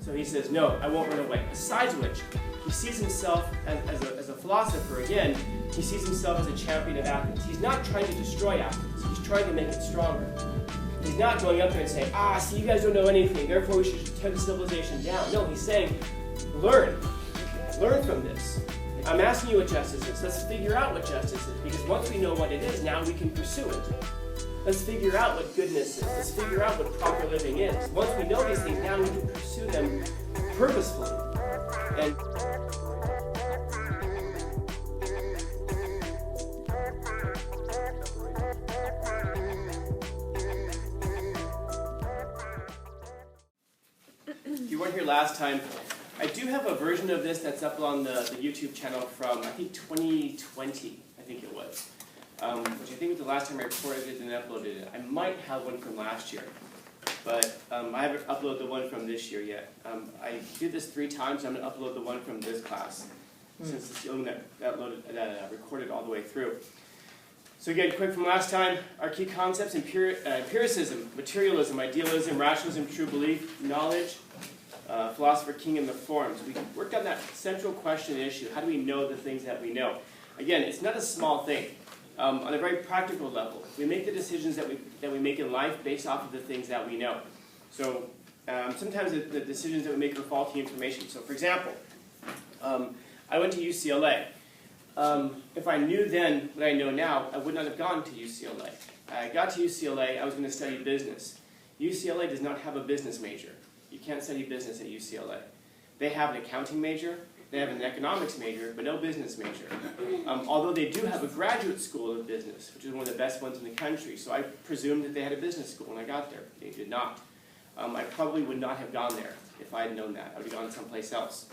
So he says, no, I won't run away. Besides which, he sees himself as a philosopher, again, he sees himself as a champion of Athens. He's not trying to destroy Athens. He's trying to make it stronger. He's not going up there and saying, see, you guys don't know anything, therefore we should tear the civilization down. No, he's saying, learn. Learn from this. I'm asking you what justice is. Let's figure out what justice is, because once we know what it is, now we can pursue it. Let's figure out what goodness is. Let's figure out what proper living is. Once we know these things, now we can pursue them purposefully. And if you weren't here last time, I do have a version of this that's up on the YouTube channel from, I think, 2020, I think it was. Which I think was the last time I recorded it and uploaded it. I might have one from last year, but I haven't uploaded the one from this year yet. I did this 3 times, so I'm going to upload the one from this class, since it's the only one that recorded all the way through. So again, quick from last time, our key concepts: empiricism, materialism, idealism, rationalism, true belief, knowledge, philosopher, king, and the forms. We worked on that central question and issue: how do we know the things that we know? Again, it's not a small thing. On a very practical level, we make the decisions that we make in life based off of the things that we know. So sometimes the decisions that we make are faulty information. So for example, I went to UCLA. If I knew then what I know now, I would not have gone to UCLA. I got to UCLA, I was going to study business. UCLA does not have a business major. You can't study business at UCLA. They have an accounting major. They have an economics major, but no business major. Although they do have a graduate school of business, which is one of the best ones in the country. So I presumed that they had a business school when I got there. They did not. I probably would not have gone there if I had known that. I would have gone someplace else.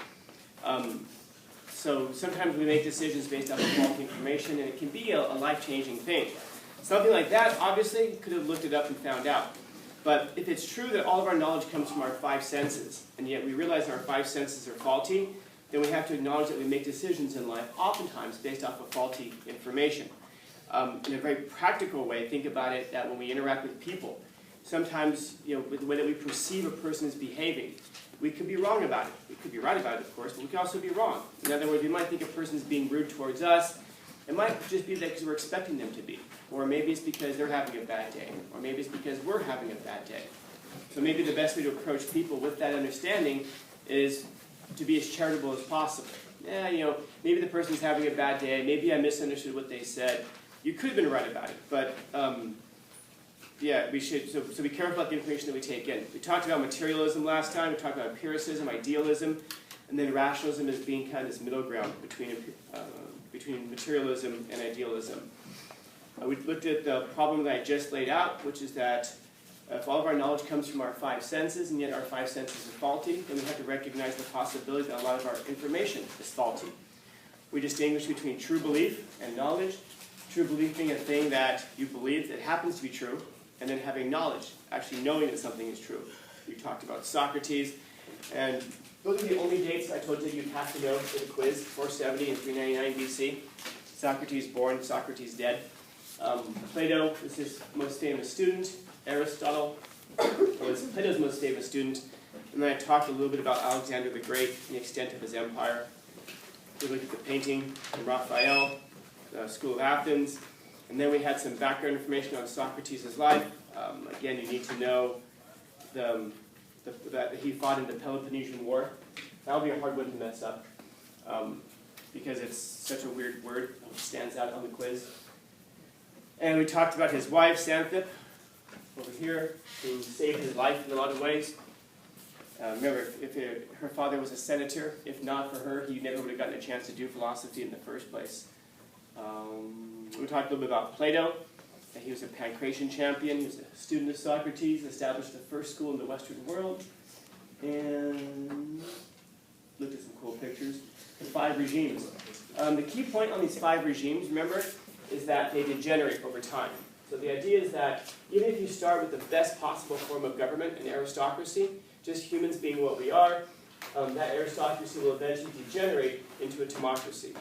So sometimes we make decisions based off of faulty information, and it can be a life-changing thing. Something like that, obviously, could have looked it up and found out. But if it's true that all of our knowledge comes from our 5 senses, and yet we realize our 5 senses are faulty, then we have to acknowledge that we make decisions in life, oftentimes based off of faulty information. In a very practical way, think about it that when we interact with people, sometimes, with the way that we perceive a person is behaving, we could be wrong about it. We could be right about it, of course, but we could also be wrong. In other words, we might think a person is being rude towards us. It might just be that because we're expecting them to be. Or maybe it's because they're having a bad day. Or maybe it's because we're having a bad day. So maybe the best way to approach people with that understanding is to be as charitable as possible. Maybe the person's having a bad day. Maybe I misunderstood what they said. You could have been right about it, but yeah, we should. So be careful about the information that we take in. We talked about materialism last time. We talked about empiricism, idealism, and then rationalism as being kind of this middle ground between materialism and idealism. We looked at the problem that I just laid out, which is that if all of our knowledge comes from our 5 senses, and yet our 5 senses are faulty, then we have to recognize the possibility that a lot of our information is faulty. We distinguish between true belief and knowledge. True belief being a thing that you believe that happens to be true, and then having knowledge, actually knowing that something is true. We talked about Socrates, and those are the only dates I told you you'd have to know for the quiz: 470 and 399 BC. Socrates born, Socrates dead. Plato was his most famous student. Aristotle was Plato's most famous student. And then I talked a little bit about Alexander the Great and the extent of his empire. We looked at the painting from Raphael, the School of Athens. And then we had some background information on Socrates' life. Again, you need to know that he fought in the Peloponnesian War. That would be a hard one to mess up because it's such a weird word. It stands out on the quiz. And we talked about his wife, Xanthippe, over here, who saved his life in a lot of ways. Remember, if her father was a senator, if not for her, he never would have gotten a chance to do philosophy in the first place. We talked a little bit about Plato. He was a Pancratian champion. He was a student of Socrates, established the first school in the Western world, and looked at some cool pictures. The 5 regimes. The key point on these 5 regimes, remember, is that they degenerate over time. So the idea is that even if you start with the best possible form of government, an aristocracy, just humans being what we are, that aristocracy will eventually degenerate into a democracy.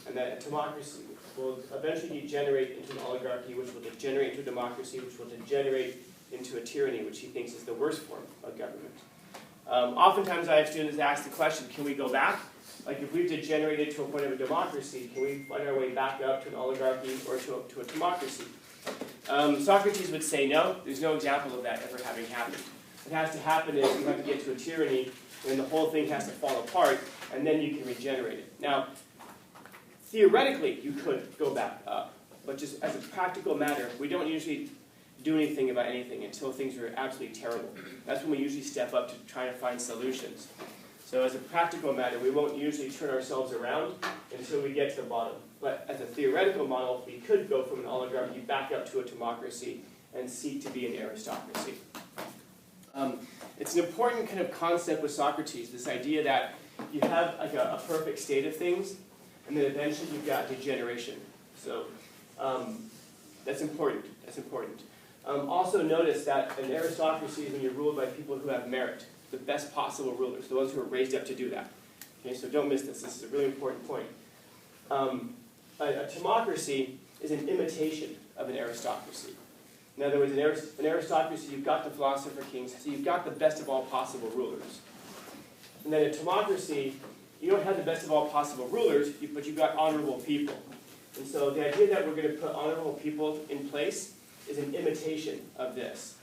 And that democracy will eventually degenerate into an oligarchy, which will degenerate into a democracy, which will degenerate into a tyranny, which he thinks is the worst form of government. Oftentimes I have students ask the question, can we go back? Like if we've degenerated to a point of a democracy, can we find our way back up to an oligarchy or to a democracy? Socrates would say no. There's no example of that ever having happened. What has to happen is you have to get to a tyranny, and the whole thing has to fall apart, and then you can regenerate it. Now, theoretically, you could go back up, but just as a practical matter, we don't usually do anything about anything until things are absolutely terrible. That's when we usually step up to try to find solutions. So as a practical matter, we won't usually turn ourselves around until we get to the bottom. But as a theoretical model, we could go from an oligarchy back up to a democracy and seek to be an aristocracy. It's an important kind of concept with Socrates, this idea that you have like a perfect state of things, and then eventually you've got degeneration. So that's important. That's important. Also notice that an aristocracy is when you're ruled by people who have merit, the best possible rulers, the ones who are raised up to do that. Okay, so don't miss this. This is a really important point. A democracy is an imitation of an aristocracy. In other words, an aristocracy, you've got the philosopher kings, so you've got the best of all possible rulers. And then a democracy, you don't have the best of all possible rulers, but you've got honorable people. And so the idea that we're going to put honorable people in place is an imitation of this.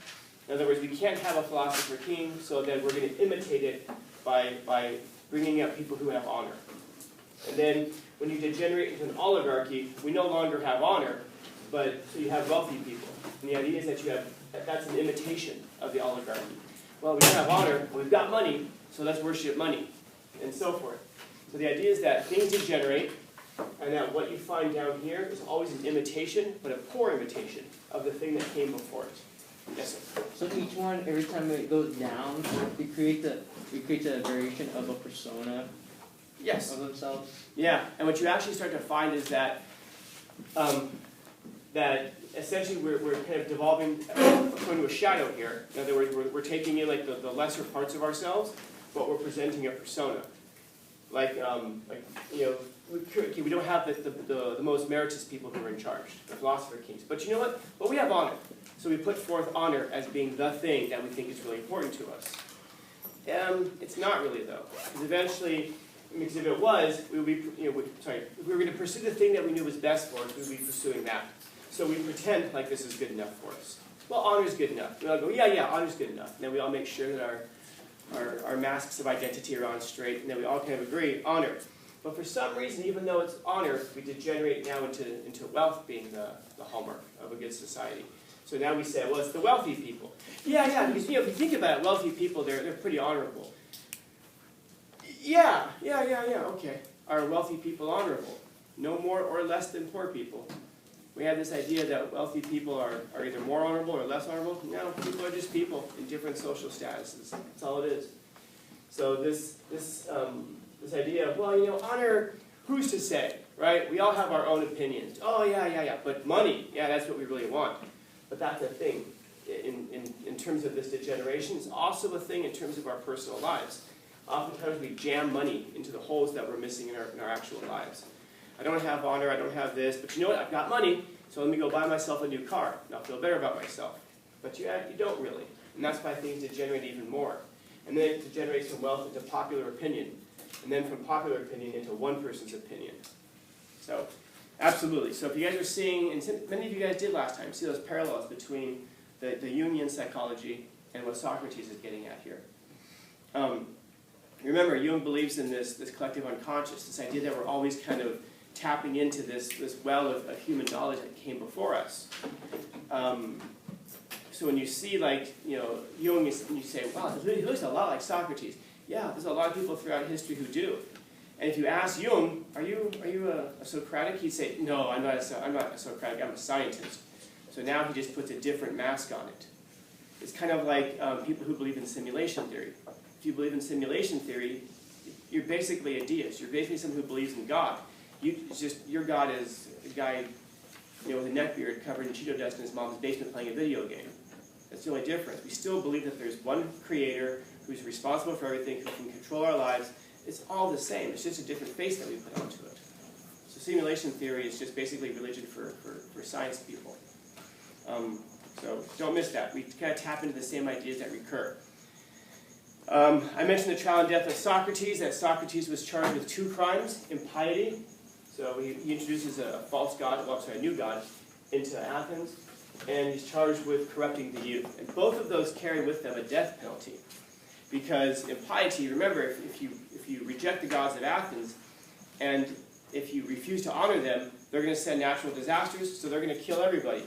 In other words, we can't have a philosopher king, so then we're going to imitate it by bringing up people who have honor. And then when you degenerate into an oligarchy, we no longer have honor, but so you have wealthy people. And the idea is that that's an imitation of the oligarchy. Well, we don't have honor, but we've got money, so let's worship money, and so forth. So the idea is that things degenerate, and that what you find down here is always an imitation, but a poor imitation of the thing that came before it. Yes, sir? So each one, every time it goes down, it creates a variation of a persona Yes. of themselves. Yeah, and what you actually start to find is that that essentially we're kind of devolving according to a shadow here. In other words, we're taking in like the lesser parts of ourselves, but we're presenting a persona. Like you know, we don't have the most meritorious people who are in charge, the philosopher kings. But you know what? But we have honor. So we put forth honor as being the thing that we think is really important to us. It's not really though, because eventually, because if it was, we would be, if we were going to pursue the thing that we knew was best for us, we would be pursuing that. So we pretend like this is good enough for us. Well, honor's good enough. We all go, yeah, honor's good enough. And then we all make sure that our masks of identity are on straight, and then we all kind of agree, honor. But for some reason, even though it's honor, we degenerate now into wealth being the hallmark of a good society. So now we say, well, it's the wealthy people. Yeah, because if you think about it, wealthy people, they're pretty honorable. Yeah, okay. Are wealthy people honorable? No more or less than poor people. We have this idea that wealthy people are either more honorable or less honorable. No, people are just people in different social statuses. That's all it is. So this idea of, well, honor, who's to say, right? We all have our own opinions. Oh, yeah. But money, yeah, that's what we really want. But that's a thing in terms of this degeneration. It's also a thing in terms of our personal lives. Oftentimes we jam money into the holes that we're missing in our actual lives. I don't have honor, I don't have this, but you know what? I've got money, so let me go buy myself a new car, and I'll feel better about myself. But you don't really, and that's why things degenerate even more. And then it degenerates from wealth into popular opinion, and then from popular opinion into one person's opinion. So, absolutely. So if you guys are seeing, and many of you guys did last time, see those parallels between the Jungian psychology and what Socrates is getting at here. Remember, Jung believes in this collective unconscious, this idea that we're always kind of tapping into this well of human knowledge that came before us. So when you see, Jung, and you say, wow, he looks a lot like Socrates. Yeah, there's a lot of people throughout history who do. And if you ask Jung, are you a Socratic? He'd say, no, I'm not a Socratic, I'm a scientist. So now he just puts a different mask on it. It's kind of like people who believe in simulation theory. If you believe in simulation theory, you're basically a deist. You're basically someone who believes in God. Your God is a guy, with a neckbeard covered in Cheeto dust in his mom's basement playing a video game. That's the only difference. We still believe that there's one creator who's responsible for everything, who can control our lives. It's all the same. It's just a different face that we put onto it. So simulation theory is just basically religion for science people. So don't miss that. We kind of tap into the same ideas that recur. I mentioned the trial and death of Socrates, that Socrates was charged with 2 crimes, impiety. So he introduces a false god, well, sorry, a new god, into Athens, and he's charged with corrupting the youth. And both of those carry with them a death penalty. Because impiety, remember, if you reject the gods of Athens, and if you refuse to honor them, they're going to send natural disasters, so they're going to kill everybody.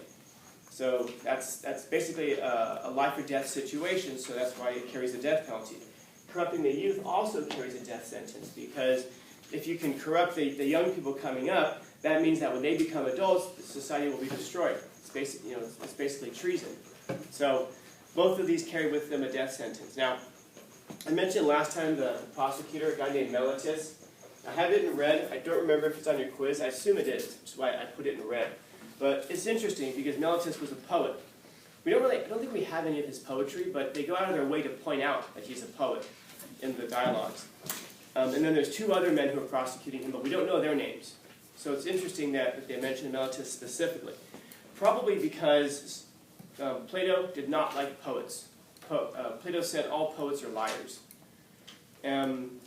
So that's basically a life or death situation, so that's why it carries a death penalty. Corrupting the youth also carries a death sentence, because if you can corrupt the young people coming up, that means that when they become adults, the society will be destroyed. It's basically treason. So both of these carry with them a death sentence. Now, I mentioned last time the prosecutor, a guy named Meletus. I have it in red. I don't remember if it's on your quiz. I assume it is, which is why I put it in red. But it's interesting because Meletus was a poet. I don't think we have any of his poetry, but they go out of their way to point out that he's a poet in the dialogues. And then there's 2 other men who are prosecuting him, but we don't know their names. So it's interesting that they mention Meletus specifically. Probably because Plato did not like poets. Plato said all poets are liars.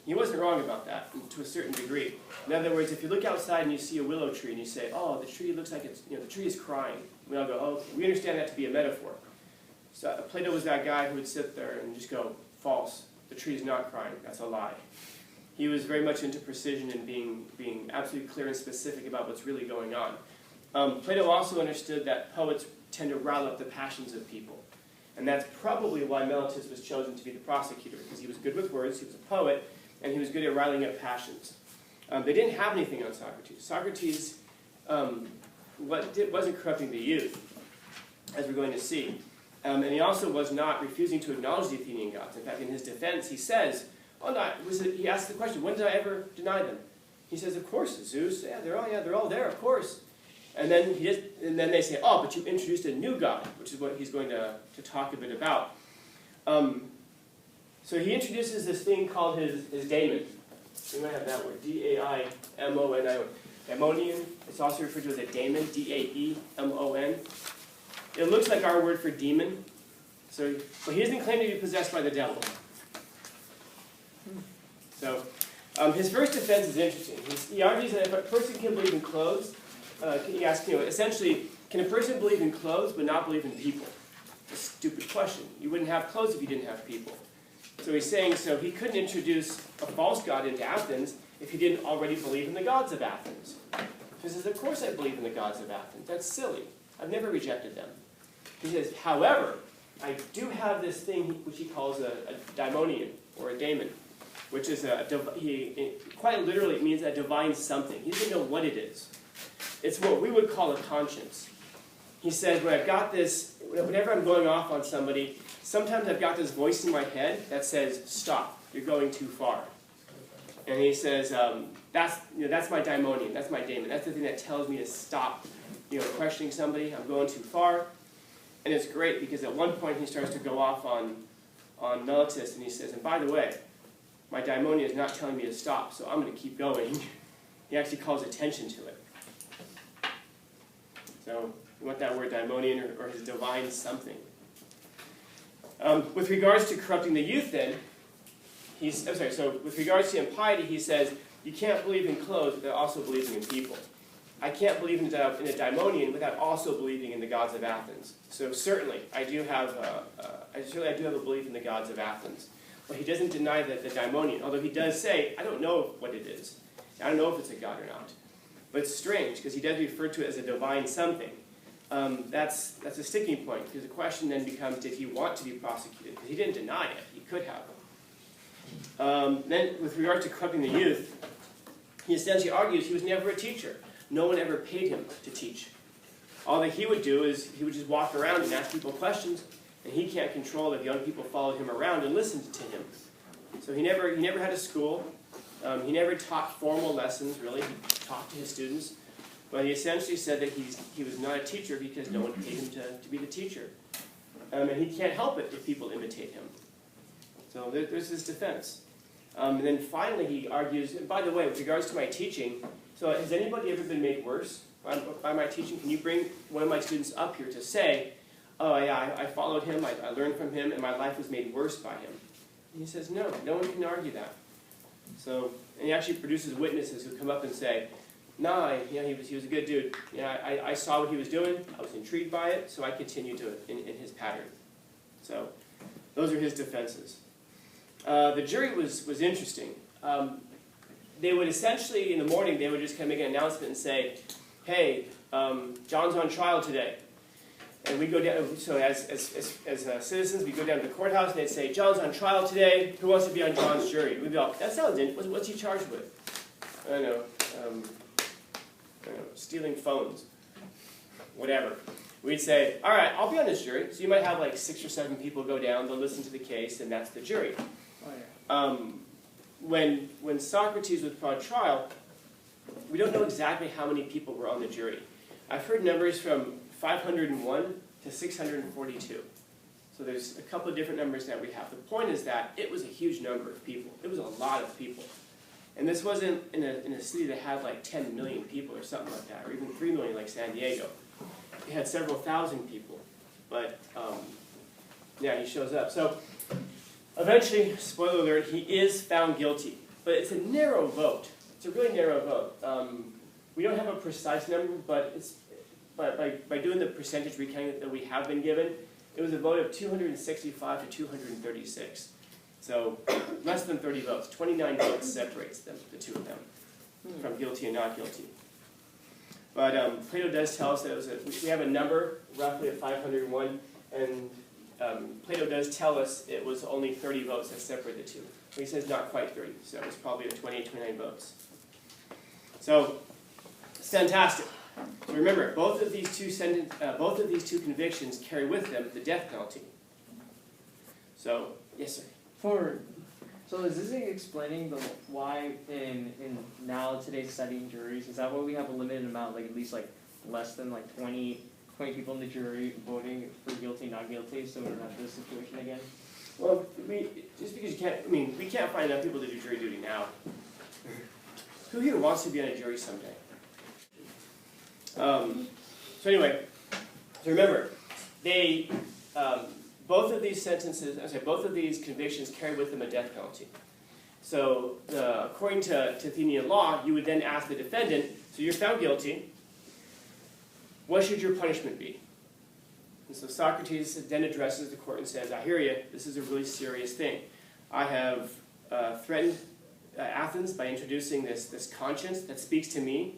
He wasn't wrong about that, to a certain degree. In other words, if you look outside and you see a willow tree and you say, oh, the tree looks like the tree is crying, we all go, oh, we understand that to be a metaphor. So Plato was that guy who would sit there and just go, false, the tree is not crying, that's a lie. He was very much into precision and being absolutely clear and specific about what's really going on. Plato also understood that poets tend to rile up the passions of people. And that's probably why Meletus was chosen to be the prosecutor, because he was good with words, he was a poet, and he was good at riling up passions. They didn't have anything on Socrates. Socrates wasn't corrupting the youth, as we're going to see. And he also was not refusing to acknowledge the Athenian gods. In fact, in his defense, he says, he asks the question, when did I ever deny them? He says, of course, Zeus, they're all there, of course. And then they say, oh, but you introduced a new god, which is what he's going to talk a bit about. So he introduces this thing called his daemon. You might have that word, D-A-I-M-O-N-I-O. Daemonian. It's also referred to as a daemon, D-A-E-M-O-N. It looks like our word for demon. But he doesn't claim to be possessed by the devil. So his first defense is interesting. He argues that if a person can believe in clothes, he asks, essentially, can a person believe in clothes but not believe in people? It's a stupid question. You wouldn't have clothes if you didn't have people. So he's saying, so he couldn't introduce a false god into Athens if he didn't already believe in the gods of Athens. He says, of course I believe in the gods of Athens. That's silly. I've never rejected them. He says, however, I do have this thing which he calls a daimonion, or a daemon, which is quite literally it means a divine something. He doesn't know what it is. It's what we would call a conscience. He says, when I've got this, whenever I'm going off on somebody, sometimes I've got this voice in my head that says, stop, you're going too far. And he says, that's my daimonion, that's my daemon. That's the thing that tells me to stop questioning somebody. I'm going too far. And it's great because at one point he starts to go off on Meletus and he says, and by the way, my daimonion is not telling me to stop, so I'm going to keep going. He actually calls attention to it. So you want that word daimonion or his divine something. With regards to corrupting the youth then, so with regards to impiety, he says, you can't believe in clothes without also believing in people. I can't believe in a daimonion without also believing in the gods of Athens. So certainly, I do have a belief in the gods of Athens. But he doesn't deny the daimonion, although he does say, I don't know what it is. I don't know if it's a god or not. But it's strange, because he does refer to it as a divine something. That's a sticking point, because the question then becomes, did he want to be prosecuted? Because he didn't deny it. He could have. Then, with regard to corrupting the youth, he essentially argues he was never a teacher. No one ever paid him to teach. All that he would do is he would just walk around and ask people questions, and he can't control if young people followed him around and listened to him. So he never had a school. He never taught formal lessons, really. He talked to his students. But he essentially said that he was not a teacher because no one paid him to be the teacher. And he can't help it if people imitate him. So there's his defense. And then finally he argues, and by the way, with regards to my teaching, so has anybody ever been made worse by my teaching? Can you bring one of my students up here to say, oh yeah, I followed him, I learned from him, and my life was made worse by him? He says, no, no one can argue that. So, and he actually produces witnesses who come up and say, nah, he was a good dude. I saw what he was doing. I was intrigued by it, so I continued to in his pattern. So, those are his defenses. The jury was interesting. They would essentially, in the morning, they would just kind of make an announcement and say, hey, John's on trial today. And we go down, so as citizens, we go down to the courthouse and they'd say, John's on trial today. Who wants to be on John's jury? We'd be all, that sounds interesting. What's he charged with? I don't know, stealing phones. Whatever. We'd say, all right, I'll be on this jury. So you might have like 6 or 7 people go down, they'll listen to the case, and that's the jury. Oh, yeah. When Socrates was put on trial, we don't know exactly how many people were on the jury. I've heard numbers from 501 to 642. So there's a couple of different numbers that we have. The point is that it was a huge number of people. It was a lot of people. And this wasn't in a city that had like 10 million people or something like that, or even 3 million like San Diego. It had several thousand people. But yeah, he shows up. So eventually, spoiler alert, he is found guilty. But it's a narrow vote. It's a really narrow vote. We don't have a precise number, but by doing the percentage recounting that we have been given, it was a vote of 265 to 236. So less than 30 votes. 29 votes separates them, the two of them, from guilty and not guilty. But Plato does tell us that we have a number, roughly of 501, and Plato does tell us it was only 30 votes that separate the two. He says not quite 30, so it was probably 28, 29 votes. So it's fantastic. So remember, both of these two convictions carry with them the death penalty. So yes, sir. So is this explaining why in now today's studying juries, is that why we have a limited amount, like at least like less than like 20 people in the jury voting for guilty, not guilty, so we don't have this situation again? Well, just because you can't, we can't find enough people to do jury duty now. Who here wants to be on a jury someday? So anyway, so remember, they, both of these both of these convictions carry with them a death penalty. So according to Athenian law, you would then ask the defendant, so you're found guilty, what should your punishment be? And so Socrates then addresses the court and says, I hear you, this is a really serious thing. I have threatened Athens by introducing this conscience that speaks to me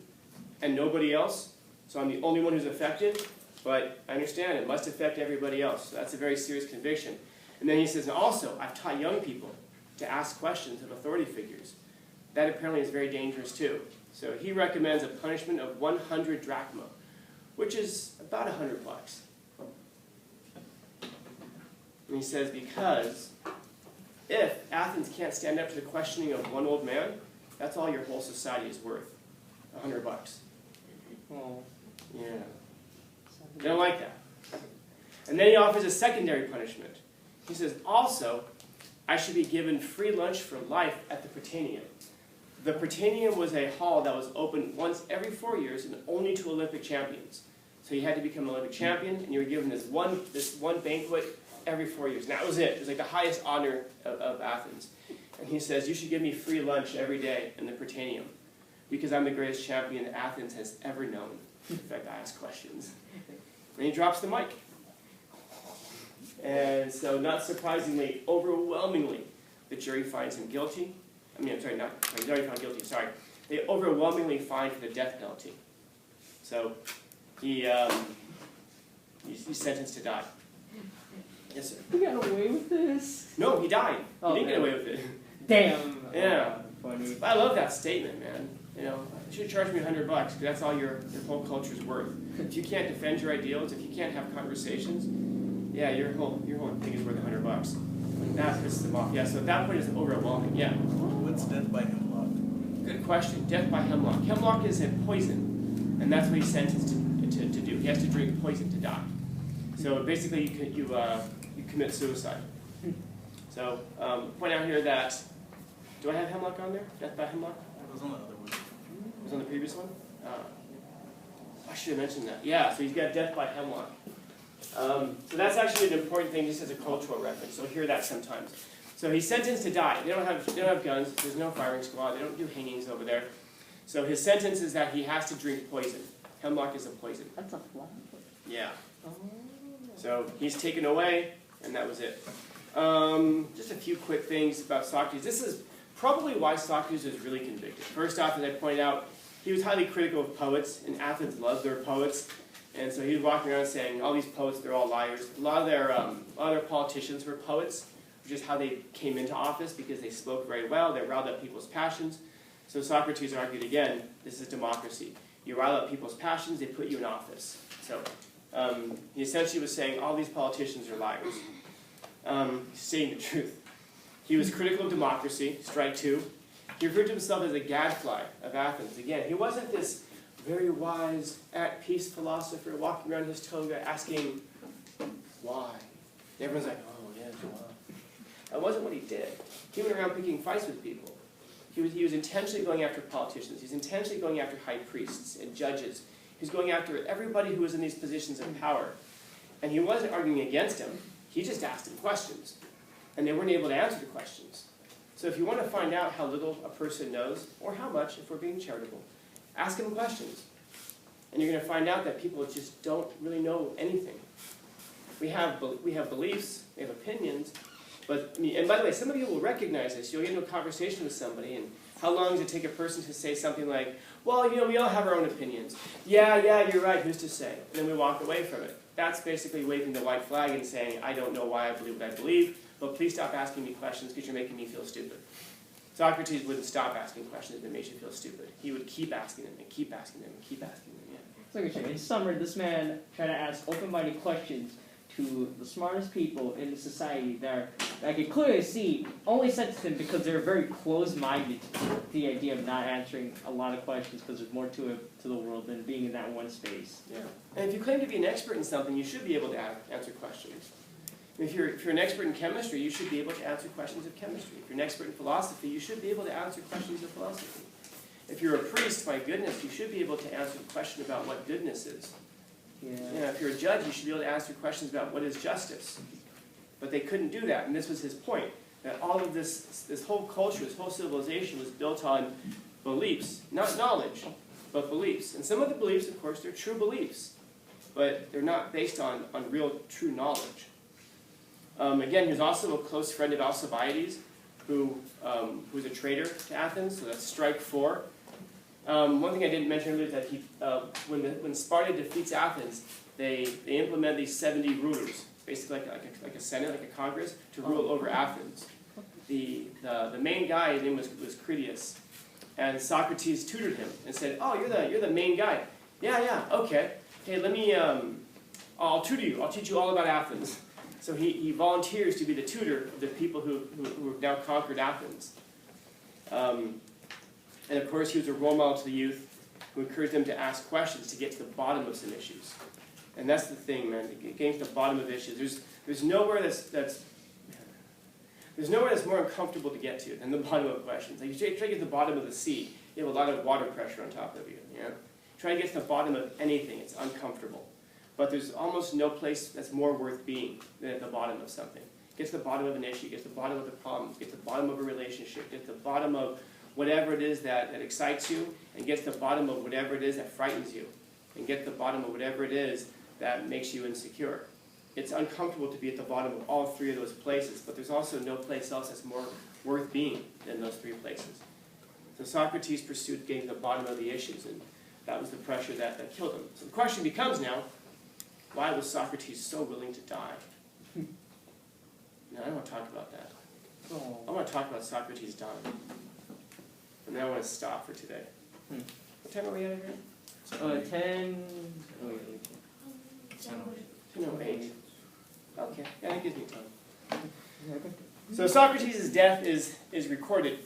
and nobody else. So I'm the only one who's affected, but I understand it must affect everybody else. So that's a very serious conviction. And then he says, and also, I've taught young people to ask questions of authority figures. That apparently is very dangerous too. So he recommends a punishment of 100 drachma, which is about $100. And he says, because if Athens can't stand up to the questioning of one old man, that's all your whole society is worth, $100. Oh. Yeah. They don't like that. And then he offers a secondary punishment. He says, also, I should be given free lunch for life at the Prytaneum. The Prytaneum was a hall that was open once every 4 years and only to Olympic champions. So you had to become an Olympic champion, and you were given this one banquet every 4 years. And that was it. It was like the highest honor of Athens. And he says, you should give me free lunch every day in the Prytaneum, because I'm the greatest champion Athens has ever known. In fact, I ask questions. And he drops the mic. And so, not surprisingly, overwhelmingly, the jury finds him guilty. He's already found guilty, sorry. They overwhelmingly find for the death penalty. So, he's sentenced to die. Yes, sir. He got away with this? No, he died. Oh, he didn't get away with it. Damn. Yeah. Funny. But I love that statement, man. You know, you should charge me $100 because that's all your whole culture's worth. If you can't defend your ideals, if you can't have conversations, yeah, your whole thing is worth $100. And that pisses them off. Yeah, so at that point it's overwhelming. Yeah. What's death by hemlock? Good question. Death by hemlock. Hemlock is a poison, and that's what he's sentenced to do. He has to drink poison to die. So basically, you commit suicide. So point out here that, do I have hemlock on there? Death by hemlock? It was on the other one. It was on the previous one? I should have mentioned that. Yeah, so he's got death by hemlock. So that's actually an important thing just as a cultural reference. So hear that sometimes. So he's sentenced to die. They don't have guns. There's no firing squad. They don't do hangings over there. So his sentence is that he has to drink poison. Hemlock is a poison. That's a flower. Yeah. Oh. So he's taken away, and that was it. Just a few quick things about Socrates. This is probably why Socrates was really convicted. First off, as I pointed out, he was highly critical of poets, and Athens loved their poets. And so he was walking around saying, all these poets, they're all liars. A lot of their politicians were poets, which is how they came into office, because they spoke very well, they riled up people's passions. So Socrates argued again, this is democracy. You rile up people's passions, they put you in office. So he essentially was saying all these politicians are liars. He's saying the truth. He was critical of democracy, strike two. He referred to himself as a gadfly of Athens. Again, he wasn't this very wise, at-peace philosopher walking around his toga asking, why? And everyone's like, oh, yeah, why? That wasn't what he did. He went around picking fights with people. He was intentionally going after politicians. He was intentionally going after high priests and judges. He was going after everybody who was in these positions of power. And he wasn't arguing against them. He just asked them questions. And they weren't able to answer the questions. So if you want to find out how little a person knows, or how much, if we're being charitable, ask them questions. And you're going to find out that people just don't really know anything. We have beliefs, we have opinions, but, and by the way, some of you will recognize this. You'll get into a conversation with somebody, and how long does it take a person to say something like, well, you know, we all have our own opinions. Yeah, you're right, who's to say? And then we walk away from it. That's basically waving the white flag and saying, I don't know why I believe what I believe, but please stop asking me questions because you're making me feel stupid. Socrates wouldn't stop asking questions that made you feel stupid. He would keep asking them and keep asking them and keep asking them, yeah. So in summary, this man tried to ask open-minded questions to the smartest people in the society that I could clearly see only sentenced him because they're very closed-minded to the idea of not answering a lot of questions because there's more to it to the world than being in that one space. Yeah. And if you claim to be an expert in something, you should be able to answer questions. If you're an expert in chemistry, you should be able to answer questions of chemistry. If you're an expert in philosophy, you should be able to answer questions of philosophy. If you're a priest, my goodness, you should be able to answer the question about what goodness is. Yeah, if you're a judge, you should be able to answer questions about what is justice. But they couldn't do that, and this was his point, that all of this whole culture, this whole civilization was built on beliefs, not knowledge, but beliefs. And some of the beliefs, of course, they're true beliefs, but they're not based on real, true knowledge. Again, he was also a close friend of Alcibiades, who was a traitor to Athens, so that's strike four. One thing I didn't mention earlier is that when Sparta defeats Athens, they implement these 70 rulers, basically like a senate, like a congress, to rule over Athens. The main guy, his name was Critias, and Socrates tutored him and said, "Oh, you're the main guy. Yeah, okay. Hey, let me I'll tutor you. I'll teach you all about Athens." So he volunteers to be the tutor of the people who have now conquered Athens. And of course, he was a role model to the youth who encouraged them to ask questions to get to the bottom of some issues. And that's the thing, man, getting to the bottom of issues. There's nowhere that's more uncomfortable to get to than the bottom of questions. Like, you try to get to the bottom of the sea, you have a lot of water pressure on top of you. Try to get to the bottom of anything, it's uncomfortable. But there's almost no place that's more worth being than at the bottom of something. Get to the bottom of an issue, get to the bottom of the problem, get to the bottom of a relationship, get to the bottom of whatever it is that excites you, and get to the bottom of whatever it is that frightens you, and get to the bottom of whatever it is that makes you insecure. It's uncomfortable to be at the bottom of all three of those places, but there's also no place else that's more worth being than those three places. So Socrates pursued getting to the bottom of the issues, and that was the pressure that killed him. So the question becomes now, why was Socrates so willing to die? Now, I don't want to talk about that. I want to talk about Socrates dying. And then I want to stop for today. What time are we at again? 10... Oh, wait. 10:08. Okay, yeah, that gives me time. So Socrates' death is recorded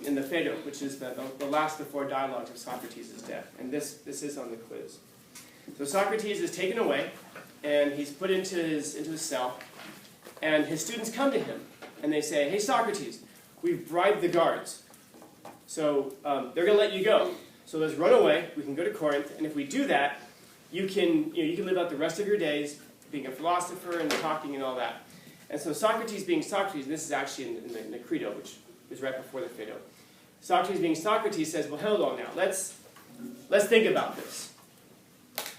in the Phaedo, which is the last of the 4 dialogues of Socrates' death. And this is on the quiz. So Socrates is taken away, and he's put into his cell, and his students come to him, and they say, "Hey Socrates, we've bribed the guards, so they're going to let you go. So let's run away, we can go to Corinth, and if we do that, you can live out the rest of your days being a philosopher and talking and all that." And so Socrates being Socrates, and this is actually in the Credo, which is right before the Phaedo. Socrates being Socrates says, well, hold on now, let's think about this.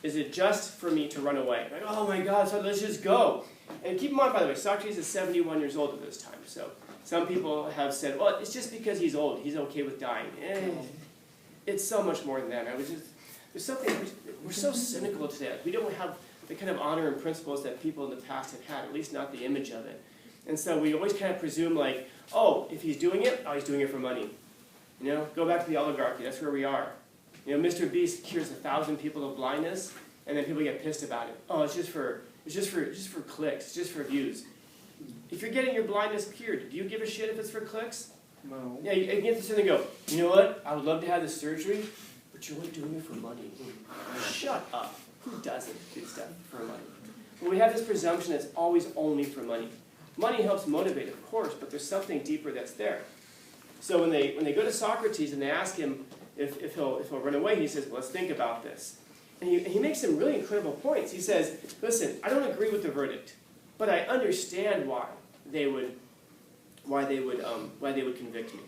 Is it just for me to run away? Like, oh my God, so let's just go. And keep in mind, by the way, Socrates is 71 years old at this time. So some people have said, well, it's just because he's old, he's okay with dying. It's so much more than that. There's something, we're so cynical today. We don't have the kind of honor and principles that people in the past have had, at least not the image of it. And so we always kind of presume like, oh, if he's doing it, oh, he's doing it for money. You know, go back to the Allegory, that's where we are. You know, Mr. Beast cures 1,000 people of blindness, and then people get pissed about it. Oh, it's just for clicks, it's just for views. If you're getting your blindness cured, do you give a shit if it's for clicks? No. Yeah, you get to sit and go, you know what, I would love to have this surgery, but you're only doing it for money. Shut up. Who doesn't do stuff for money? Well, we have this presumption that's always only for money. Money helps motivate, of course, but there's something deeper that's there. So when they go to Socrates and they ask him if he'll run away, he says, well, let's think about this. And he makes some really incredible points. He says, listen, I don't agree with the verdict, but I understand why they would convict me.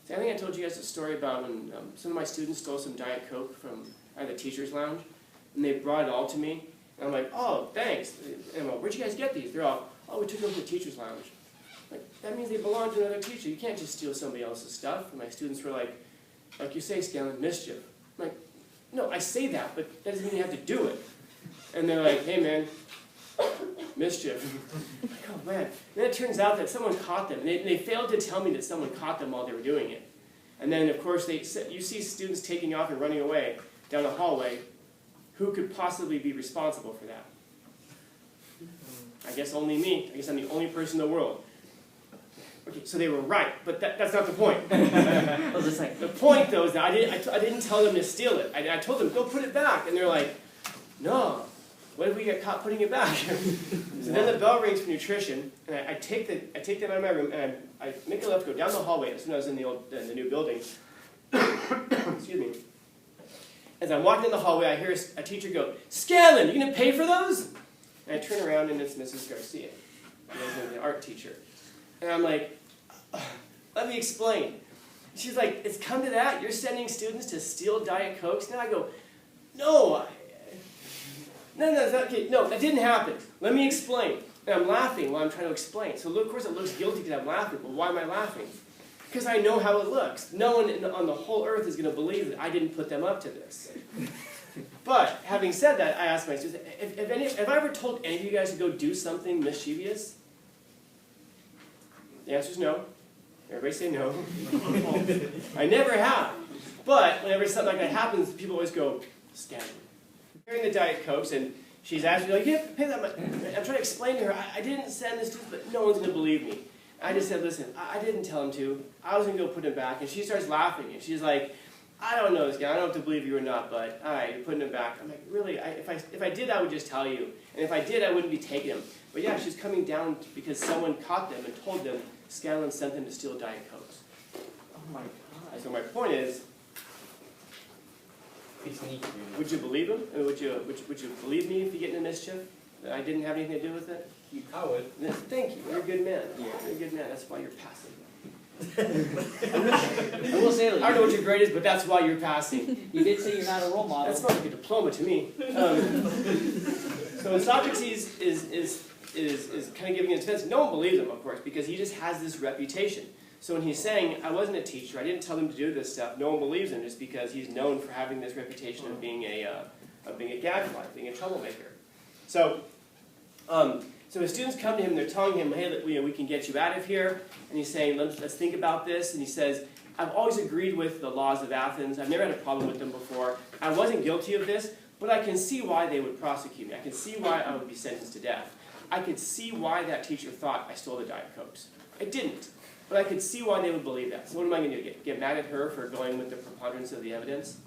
So I think I told you guys a story about when some of my students stole some Diet Coke from the teacher's lounge, and they brought it all to me. And I'm like, oh, thanks. And I'm like, where'd you guys get these? They're all, oh, we took them to the teacher's lounge. Like, that means they belong to another teacher. You can't just steal somebody else's stuff. And my students were like you say, Scanlon, mischief. I'm like, no, I say that, but that doesn't mean you have to do it. And they're like, hey, man, mischief. I'm like, oh, man. And then it turns out that someone caught them. And they failed to tell me that someone caught them while they were doing it. And then, of course, you see students taking off and running away down a hallway. Who could possibly be responsible for that? I guess only me. I guess I'm the only person in the world. Okay, so they were right, but that's not the point. The point, though, is that I didn't tell them to steal it. I told them, go put it back. And they're like, no, what if we get caught putting it back? So then the bell rings for nutrition, and I take them out of my room, and I make a left, go down the hallway. As soon as I was in the new building. Excuse me. As I'm walking in the hallway, I hear a teacher go, Scanlon, you going to pay for those? And I turn around, and it's Mrs. Garcia, the art teacher. And I'm like, let me explain. She's like, it's come to that? You're sending students to steal Diet Cokes? And I go, no, okay, no, that didn't happen. Let me explain. And I'm laughing while I'm trying to explain. So of course it looks guilty because I'm laughing, but why am I laughing? Because I know how it looks. No one on the whole earth is going to believe that I didn't put them up to this. But having said that, I asked my students, have I ever told any of you guys to go do something mischievous? The answer is no. Everybody say no. I never have. But whenever something like that happens, people always go, Scanlon. Hearing the Diet Cokes, and she's asking me, like, you have to pay that much. I'm trying to explain to her, I didn't send this to, but no one's going to believe me. I just said, listen, I didn't tell him to. I was going to go put him back. And she starts laughing. And she's like, I don't know this guy. I don't have to believe you or not, but all right, you're putting him back. I'm like, really? If I did, I would just tell you. And if I did, I wouldn't be taking him. But yeah, she's coming down because someone caught them and told them Scanlon sent them to steal Diet Cokes. Oh my God. So my point is, would you believe him? Or would you believe me if you get into mischief? That I didn't have anything to do with it? I would. Thank you. You're a good man. Yeah, you're a good man. That's why you're passing. I will say, I don't know what your grade is, but that's why you're passing. You did say you're not a role model. That smells like a diploma to me. So Socrates is kind of giving his defense. No one believes him, of course, because he just has this reputation. So when he's saying, I wasn't a teacher, I didn't tell them to do this stuff, no one believes him just because he's known for having this reputation of being a gadfly, being a troublemaker. So his students come to him and they're telling him, hey, we can get you out of here. And he's saying, let's think about this. And he says, I've always agreed with the laws of Athens. I've never had a problem with them before. I wasn't guilty of this, but I can see why they would prosecute me. I can see why I would be sentenced to death. I could see why that teacher thought I stole the Diet Cokes. I didn't, but I could see why they would believe that. So what am I going to do? Get mad at her for going with the preponderance of the evidence?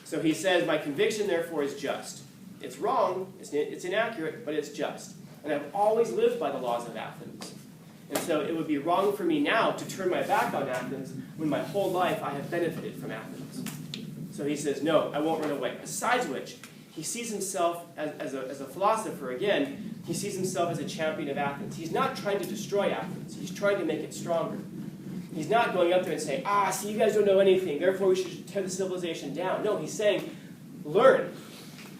So he says, my conviction, therefore, is just. It's wrong, it's inaccurate, but it's just. And I've always lived by the laws of Athens. And so it would be wrong for me now to turn my back on Athens when my whole life I have benefited from Athens. So he says, no, I won't run away. Besides which, he sees himself as a philosopher again. He sees himself as a champion of Athens. He's not trying to destroy Athens. He's trying to make it stronger. He's not going up there and saying, see, you guys don't know anything, therefore we should tear the civilization down. No, he's saying, learn.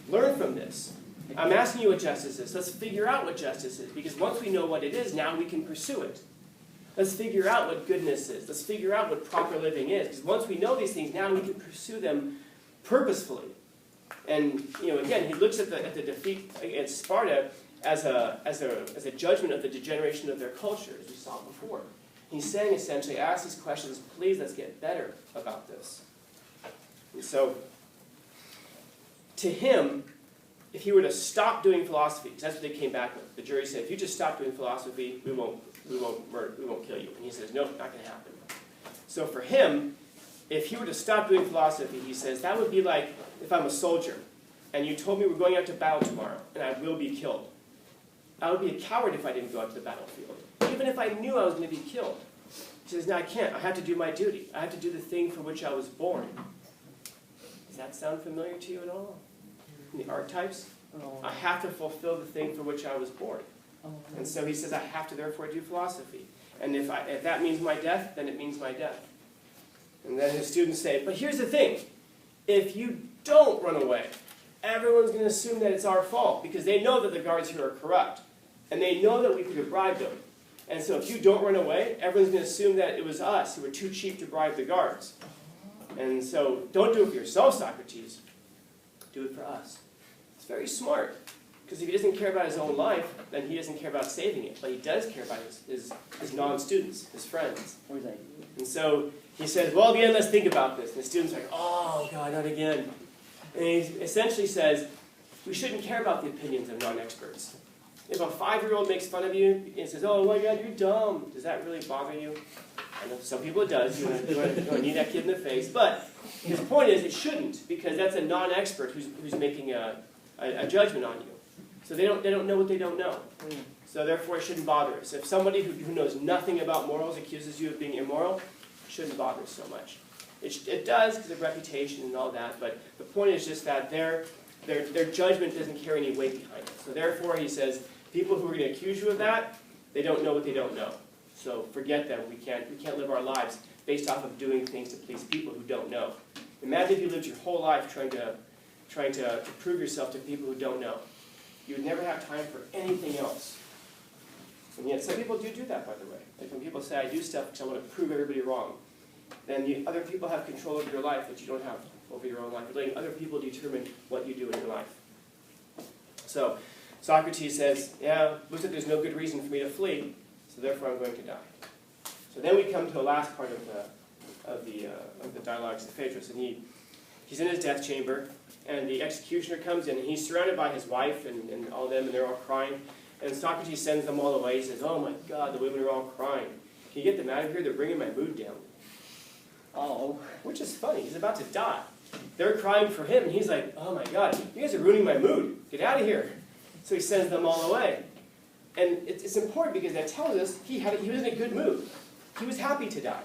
Learn from this. I'm asking you what justice is. Let's figure out what justice is, because once we know what it is, now we can pursue it. Let's figure out what goodness is. Let's figure out what proper living is, because once we know these things, now we can pursue them purposefully. And again, he looks at the defeat against Sparta as a judgment of the degeneration of their culture, as we saw before. He's saying essentially, ask these questions, please let's get better about this. And so, to him, if he were to stop doing philosophy, because that's what they came back with. The jury said, if you just stop doing philosophy, we won't kill you. And he says, nope, not going to happen. So for him, if he were to stop doing philosophy, he says, that would be like if I'm a soldier, and you told me we're going out to battle tomorrow, and I will be killed. I would be a coward if I didn't go out to the battlefield, even if I knew I was going to be killed. He says, no, I can't. I have to do my duty. I have to do the thing for which I was born. Does that sound familiar to you at all? In the archetypes? I have to fulfill the thing for which I was born. And so he says, I have to therefore do philosophy. And if that means my death, then it means my death. And then his students say, but here's the thing. If you don't run away, everyone's going to assume that it's our fault, because they know that the guards here are corrupt. And they know that we could have bribed them. And so if you don't run away, everyone's going to assume that it was us who were too cheap to bribe the guards. And so don't do it for yourself, Socrates. Do it for us. It's very smart. Because if he doesn't care about his own life, then he doesn't care about saving it. But he does care about his non-students, his friends. And so he says, well, again, let's think about this. And the students are like, oh, God, not again. And he essentially says, we shouldn't care about the opinions of non-experts. If a 5-year-old makes fun of you and says, oh my God, you're dumb, does that really bother you? I know some people it does. You want to knee that kid in the face. But his point is it shouldn't, because that's a non-expert who's making a judgment on you. So they don't know what they don't know. So therefore it shouldn't bother us. If somebody who knows nothing about morals accuses you of being immoral, it shouldn't bother us so much. It does because of reputation and all that, but the point is just that their judgment doesn't carry any weight behind it. So therefore he says, people who are going to accuse you of that, they don't know what they don't know. So forget them. We can't live our lives based off of doing things to please people who don't know. Imagine if you lived your whole life trying to prove yourself to people who don't know. You would never have time for anything else. And yet some people do that, by the way. Like when people say, I do stuff because I want to prove everybody wrong, then other people have control over your life that you don't have over your own life. You're letting other people determine what you do in your life. So Socrates says, yeah, looks like there's no good reason for me to flee, so therefore I'm going to die. So then we come to the last part of the dialogues of Phaedrus, and he's in his death chamber, and the executioner comes in, and he's surrounded by his wife and all of them, and they're all crying. And Socrates sends them all away. He says, oh my God, the women are all crying. Can you get them out of here? They're bringing my mood down. Oh, which is funny. He's about to die. They're crying for him, and he's like, oh my God, you guys are ruining my mood. Get out of here. So he sends them all away. And it's important because that tells us he was in a good mood. He was happy to die.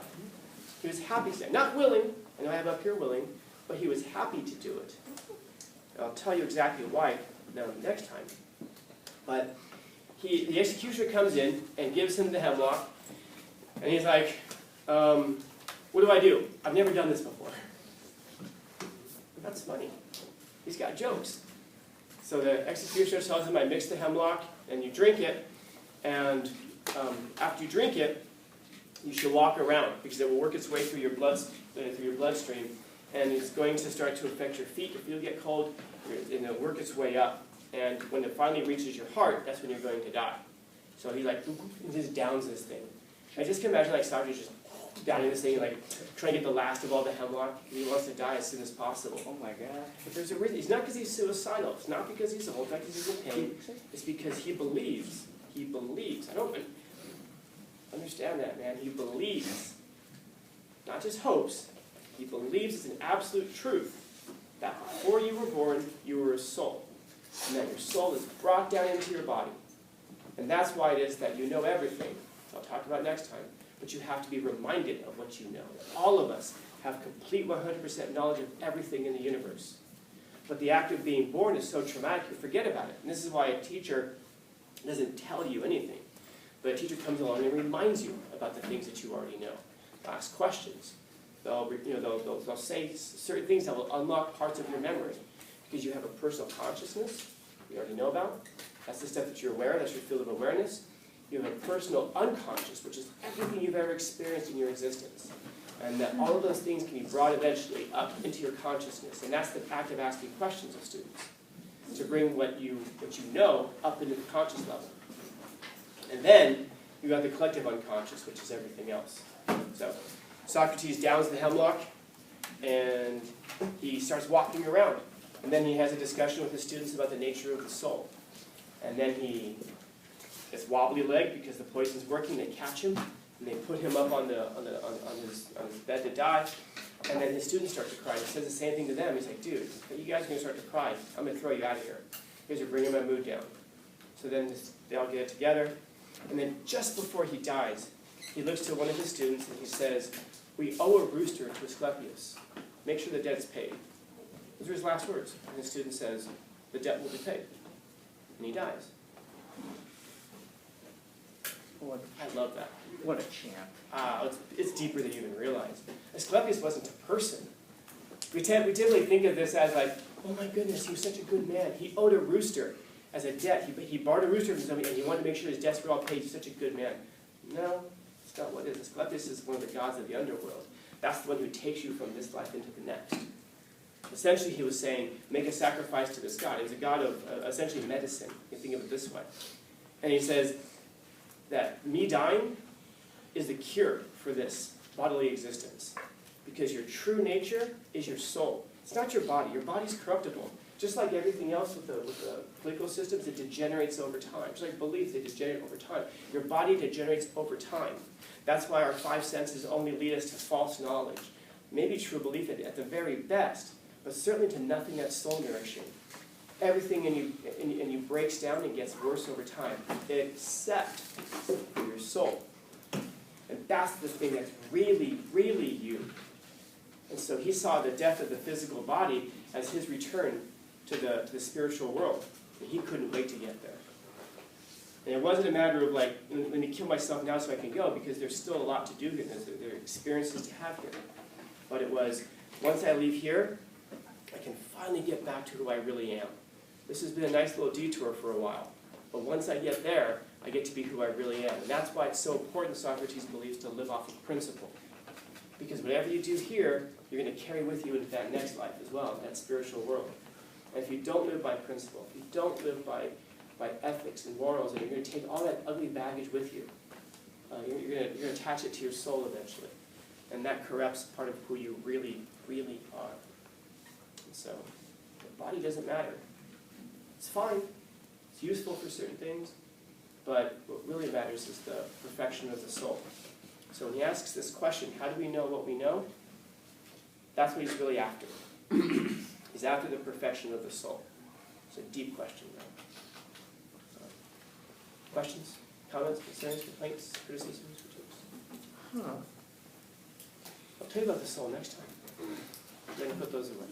He was happy to die. Not willing, I know I have up here willing, but he was happy to do it. And I'll tell you exactly why next time. But the executioner comes in and gives him the hemlock, and he's like, what do I do? I've never done this before. That's funny. He's got jokes. So the executioner tells him, I mix the hemlock, and you drink it, and after you drink it, you should walk around, because it will work its way through your bloodstream, and it's going to start to affect your feet. If you get cold, it'll work its way up. And when it finally reaches your heart, that's when you're going to die. So he just downs this thing. I just can imagine Socrates just downing this thing, trying to get the last of all the hemlock. He wants to die as soon as possible. Oh my God. But there's a reason. It's not because he's suicidal. It's not because he's old. It's not because he's in pain. It's because he believes. He believes. I don't understand that, man. He believes. Not just hopes. He believes it's an absolute truth that before you were born, you were a soul. And that your soul is brought down into your body. And that's why it is that you know everything. I'll talk about next time. But you have to be reminded of what you know. All of us have complete 100% knowledge of everything in the universe. But the act of being born is so traumatic, you forget about it. And this is why a teacher It doesn't tell you anything. But a teacher comes along and reminds you about the things that you already know. They'll ask questions. They'll say certain things that will unlock parts of your memory because you have a personal consciousness you already know about. That's the stuff that you're aware of. That's your field of awareness. You have a personal unconscious, which is everything you've ever experienced in your existence. And that all of those things can be brought eventually up into your consciousness. And that's the act of asking questions of students, to bring what you know up into the conscious level. And then you got the collective unconscious, which is everything else. So Socrates downs the hemlock, and he starts walking around. And then he has a discussion with his students about the nature of the soul. And then he gets wobbly-legged because the poison's working. They catch him, and they put him up on his bed to die. And then his students start to cry. He says the same thing to them. He's like, dude, you guys are going to start to cry. I'm going to throw you out of here. You guys are bringing my mood down. So then they all get it together. And then just before he dies, he looks to one of his students and he says, we owe a rooster to Asclepius. Make sure the debt's paid. Those are his last words. And the student says, the debt will be paid. And he dies. I love that. What a champ. It's deeper than you even realize. Asclepius wasn't a person. We typically think of this as like, oh my goodness, he was such a good man. He owed a rooster as a debt. He borrowed a rooster from somebody and he wanted to make sure his debts were all paid. He's such a good man. No, it's not what it is. Asclepius is one of the gods of the underworld. That's the one who takes you from this life into the next. Essentially, he was saying, make a sacrifice to this god. He was a god of essentially medicine. You can think of it this way. And he says that me dying is the cure for this bodily existence. Because your true nature is your soul. It's not your body. Your body's corruptible. Just like everything else with the political systems, it degenerates over time. Just like beliefs, they degenerate over time. Your body degenerates over time. That's why our five senses only lead us to false knowledge. Maybe true belief at the very best, but certainly to nothing that's soul nourishing. Everything in you breaks down and gets worse over time, except for your soul. And that's the thing that's really, really you. And so he saw the death of the physical body as his return to the spiritual world. And he couldn't wait to get there. And it wasn't a matter of like, let me kill myself now so I can go, because there's still a lot to do here. There are experiences to have here. But it was, once I leave here, I can finally get back to who I really am. This has been a nice little detour for a while. But once I get there, I get to be who I really am. And that's why it's so important, Socrates believes, to live off of principle. Because whatever you do here, you're going to carry with you into that next life as well, that spiritual world. And if you don't live by principle, if you don't live by ethics and morals, and you're going to take all that ugly baggage with you, you're going to attach it to your soul eventually. And that corrupts part of who you really, really are. And so, the body doesn't matter. It's fine. It's useful for certain things. But what really matters is the perfection of the soul. So when he asks this question, how do we know what we know? That's what he's really after. He's after the perfection of the soul. It's a deep question, though. Questions, comments, concerns, complaints, criticisms, critiques? I'll tell you about the soul next time. I'm going to put those away.